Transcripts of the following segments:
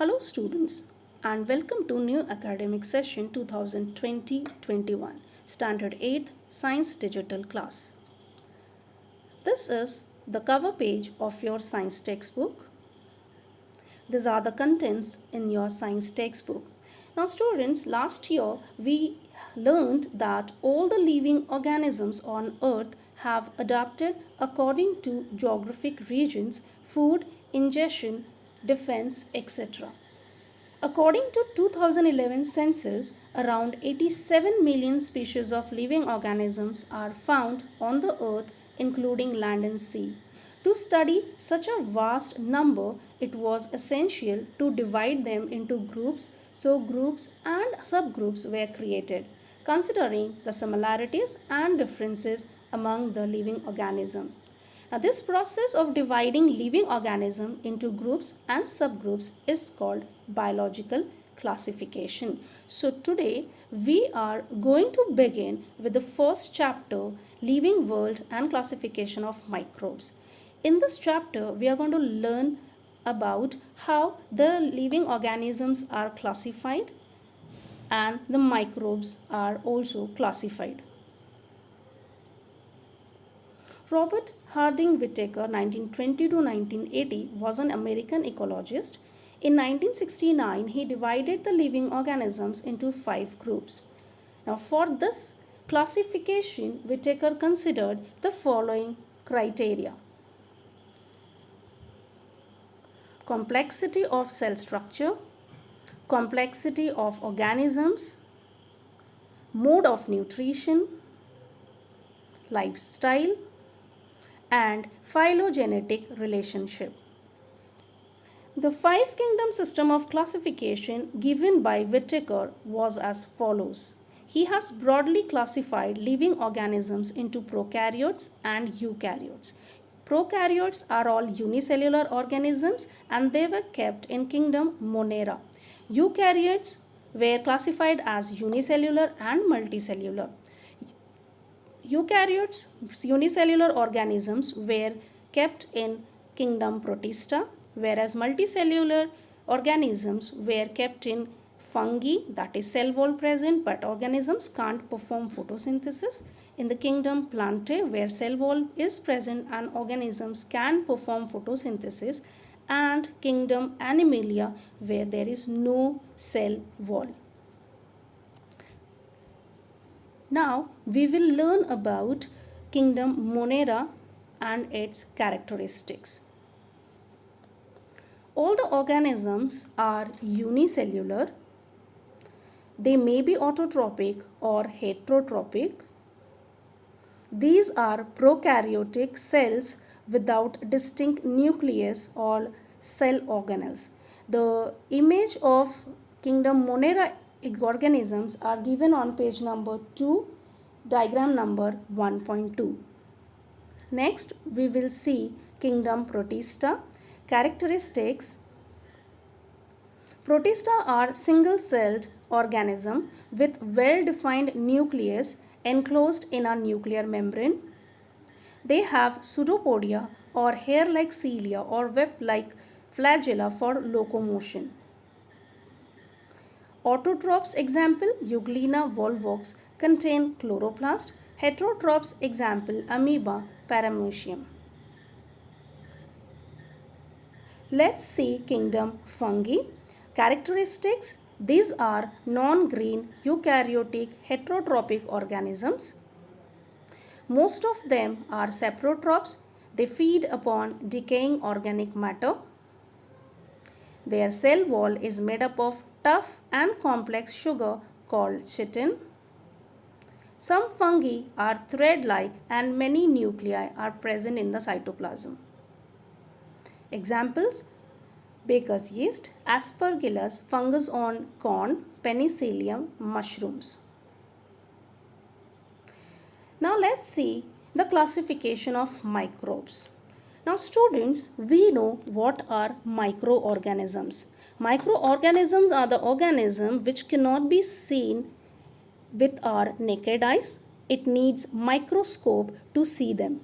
Hello students and welcome to new academic session 2020-21 Standard 8th Science Digital class. This is the cover page of your science textbook. These are the contents in your science textbook. Now students, last year we learned that all the living organisms on earth have adapted according to geographic regions, food, ingestion, defense, etc. According to 2011 census, around 87 million species of living organisms are found on the earth including land and sea. To study such a vast number, it was essential to divide them into groups, so groups and subgroups were created, considering the similarities and differences among the living organisms. Now, this process of dividing living organisms into groups and subgroups is called biological classification. So, today we are going to begin with the first chapter, Living World and Classification of Microbes. In this chapter, we are going to learn about how the living organisms are classified and the microbes are also classified. Robert Harding Whittaker 1920 to 1980 was an American ecologist. In 1969, he divided the living organisms into 5 groups. Now, for this classification, Whittaker considered the following criteria: complexity of cell structure, complexity of organisms, mode of nutrition, lifestyle, and phylogenetic relationship. The 5-kingdom system of classification given by Whittaker was as follows. He has broadly classified living organisms into prokaryotes and eukaryotes. Prokaryotes are all unicellular organisms and they were kept in kingdom Monera. Eukaryotes were classified as unicellular and multicellular. Eukaryotes, unicellular organisms, were kept in kingdom Protista, whereas multicellular organisms were kept in fungi, that is cell wall present but organisms can't perform photosynthesis, in the kingdom Plantae, where cell wall is present and organisms can perform photosynthesis, and kingdom Animalia, where there is no cell wall. Now we will learn about kingdom Monera and its characteristics. All the organisms are unicellular. They may be autotrophic or heterotrophic. These are prokaryotic cells without distinct nucleus or cell organelles. The image of kingdom Monera organisms are given on page number 2, diagram number 1.2. Next, we will see kingdom Protista. Characteristics: Protista are single-celled organism with well-defined nucleus enclosed in a nuclear membrane. They have pseudopodia or hair-like cilia or web-like flagella for locomotion. Autotrophs example Euglena volvox contain chloroplast. Heterotrophs example amoeba paramecium. Let's see kingdom fungi. Characteristics: these are non-green eukaryotic heterotrophic organisms. Most of them are saprotrophs. They feed upon decaying organic matter. Their cell wall is made up of tough and complex sugar called chitin. Some fungi are thread-like and many nuclei are present in the cytoplasm. Examples: baker's yeast, aspergillus, fungus on corn, penicillium, mushrooms. Now let's see the classification of microbes. Now students, we know what are microorganisms. Microorganisms are the organisms which cannot be seen with our naked eyes. It needs microscope to see them.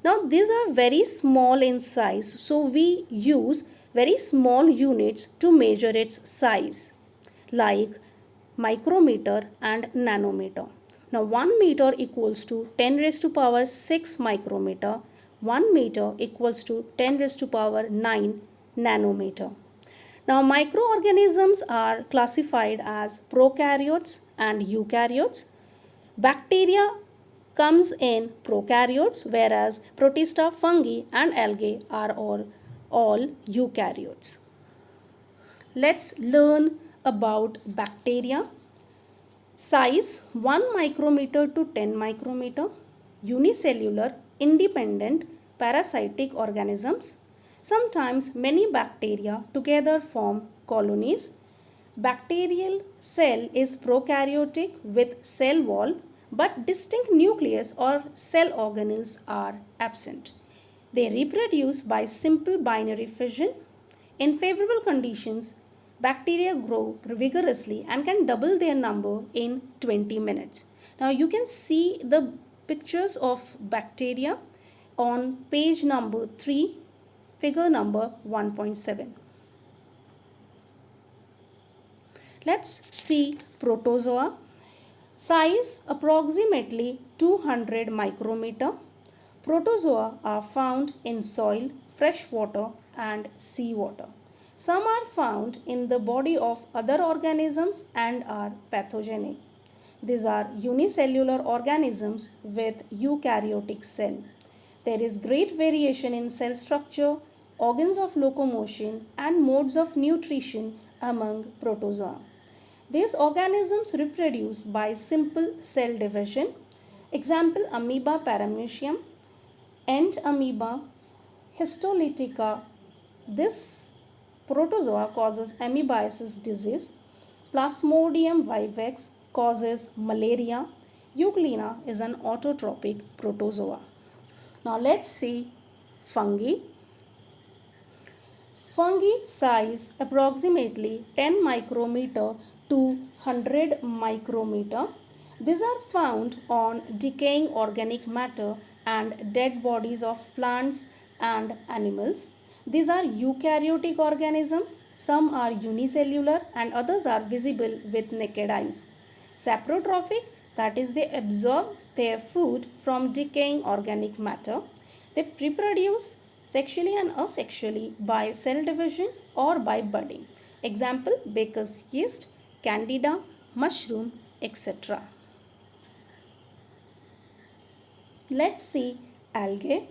Now these are very small in size, so we use very small units to measure its size, like micrometer and nanometer. Now 1 meter equals to 10 raised to power 6 micrometer, 1 meter equals to 10 raised to power 9 nanometer. Now microorganisms are classified as prokaryotes and eukaryotes. Bacteria comes in prokaryotes, whereas protista, fungi and algae are all eukaryotes. Let's learn about bacteria. Size 1 micrometer to 10 micrometer. Unicellular, independent, parasitic organisms. Sometimes many bacteria together form colonies. Bacterial cell is prokaryotic with cell wall, but distinct nucleus or cell organelles are absent. They reproduce by simple binary fission. In favorable conditions, bacteria grow vigorously and can double their number in 20 minutes. Now you can see the pictures of bacteria on page number 3, figure number 1.7. Let's see protozoa. Size approximately 200 micrometer. Protozoa are found in soil, fresh water and seawater. Some are found in the body of other organisms and are pathogenic. These are unicellular organisms with eukaryotic cell. There is great variation in cell structure, organs of locomotion and modes of nutrition among protozoa. These organisms reproduce by simple cell division. Example, amoeba paramecium, ant amoeba, histolytica. This protozoa causes amoebiasis disease. Plasmodium vivax causes malaria. Euglena is an autotrophic protozoa. Now let's see fungi. Fungi size approximately 10 micrometer to 100 micrometer. These are found on decaying organic matter and dead bodies of plants and animals. These are eukaryotic organisms. Some are unicellular and others are visible with naked eyes. Saprotrophic, that is, they absorb their food from decaying organic matter. They reproduce sexually and asexually by cell division or by budding. Example, baker's yeast, candida, mushroom, etc. Let's see algae.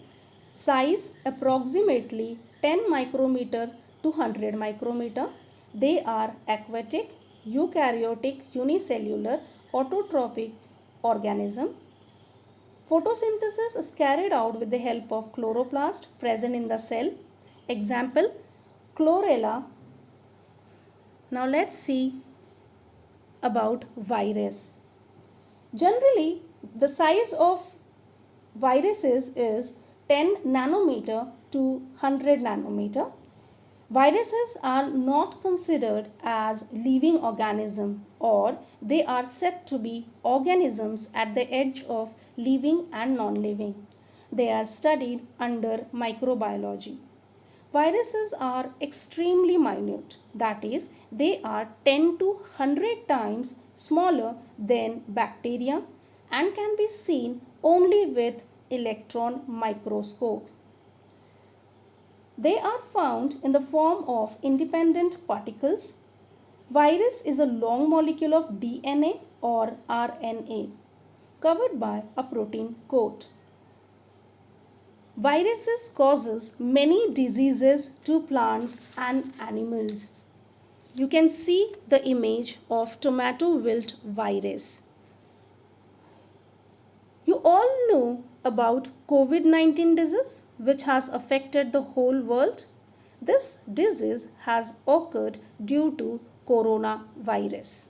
Size approximately 10 micrometer to 100 micrometer. They are aquatic, eukaryotic, unicellular, autotrophic organism. Photosynthesis is carried out with the help of chloroplast present in the cell. Example, chlorella. Now let's see about virus. Generally, the size of viruses is 10 nanometer to 100 nanometer. Viruses are not considered as living organism, or they are said to be organisms at the edge of living and non-living. They are studied under microbiology. Viruses are extremely minute, that is, they are 10 to 100 times smaller than bacteria and can be seen only with electron microscope. They are found in the form of independent particles. Virus is a long molecule of DNA or RNA covered by a protein coat. Viruses causes many diseases to plants and animals. You can see the image of tomato wilt virus. You all know about COVID-19 disease, which has affected the whole world. This disease has occurred due to coronavirus.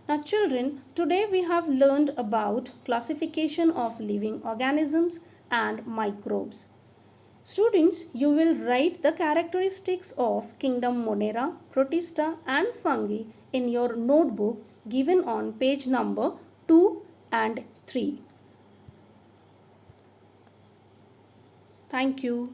Now children, today we have learned about classification of living organisms and microbes. Students, you will write the characteristics of kingdom Monera, Protista and fungi in your notebook given on page number 2 and 3. Thank you.